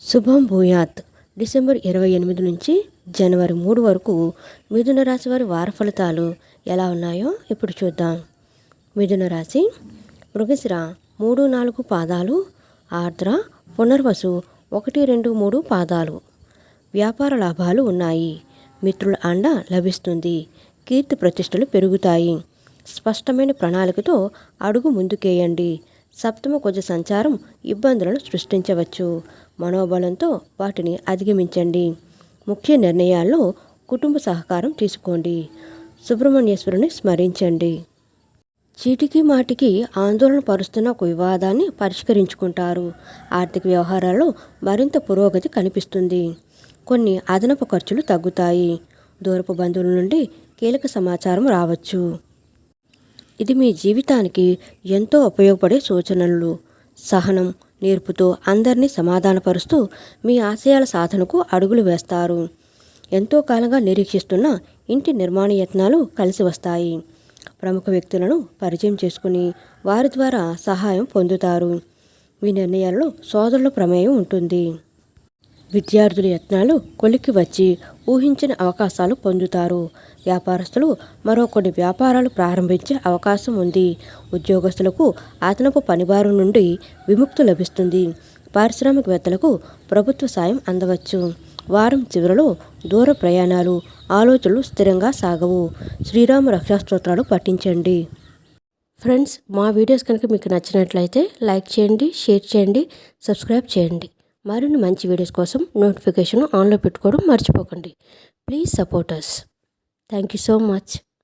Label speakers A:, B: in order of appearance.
A: శుభం భూయాత్. డిసెంబర్ 28 నుంచి జనవరి 3 వరకు మిథున రాశి వారి వార ఫలితాలు ఎలా ఉన్నాయో ఇప్పుడు చూద్దాం. మిథున రాశి మృగశిర 3-4 పాదాలు, ఆర్ద్ర పునర్వసు 1-2-3 పాదాలు. వ్యాపార లాభాలు ఉన్నాయి. మిత్రుల అండ లభిస్తుంది. కీర్తి ప్రతిష్టలు పెరుగుతాయి. స్పష్టమైన ప్రణాళికతో అడుగు ముందుకేయండి. సప్తమ కుజ సంచారం ఇబ్బందులను సృష్టించవచ్చు. మనోబలంతో వాటిని అధిగమించండి. ముఖ్య నిర్ణయాల్లో కుటుంబ సహకారం తీసుకోండి. సుబ్రహ్మణ్యేశ్వరుని స్మరించండి. చీటికి మాటికి ఆందోళన పరుస్తున్న ఒక వివాదాన్ని పరిష్కరించుకుంటారు. ఆర్థిక వ్యవహారాల్లో మరింత పురోగతి కనిపిస్తుంది. కొన్ని అదనపు ఖర్చులు తగ్గుతాయి. దూరపు బంధువుల నుండి కీలక సమాచారం రావచ్చు. ఇది మీ జీవితానికి ఎంతో ఉపయోగపడే సూచనలు. సహనం, నేర్పుతో అందరినీ సమాధానపరుస్తూ మీ ఆశయాల సాధనకు అడుగులు వేస్తారు. ఎంతో కాలంగా నిరీక్షిస్తున్న ఇంటి నిర్మాణ యత్నాలు కలిసి వస్తాయి. ప్రముఖ వ్యక్తులను పరిచయం చేసుకుని వారి ద్వారా సహాయం పొందుతారు. మీ నిర్ణయాల్లో సోదరుల ప్రమేయం ఉంటుంది. విద్యార్థుల యత్నాలు కొలిక్కి వచ్చి ఊహించిన అవకాశాలు పొందుతారు. వ్యాపారస్తులు మరో కొన్ని వ్యాపారాలు ప్రారంభించే అవకాశం ఉంది. ఉద్యోగస్తులకు అదనపు పనిభారం నుండి విముక్తి లభిస్తుంది. పారిశ్రామికవేత్తలకు ప్రభుత్వ సాయం అందవచ్చు. వారం చివరలో దూర ప్రయాణాలు, ఆలోచనలు స్థిరంగా సాగవు. శ్రీరామ రక్షా స్తోత్రాలు పఠించండి. ఫ్రెండ్స్, మా వీడియోస్ కనుక మీకు నచ్చినట్లయితే లైక్ చేయండి, షేర్ చేయండి, సబ్స్క్రైబ్ చేయండి. మరిన్ని మంచి వీడియోస్ కోసం నోటిఫికేషన్ ఆన్లో పెట్టుకోవడం మర్చిపోకండి. Please support us. Thank you so much.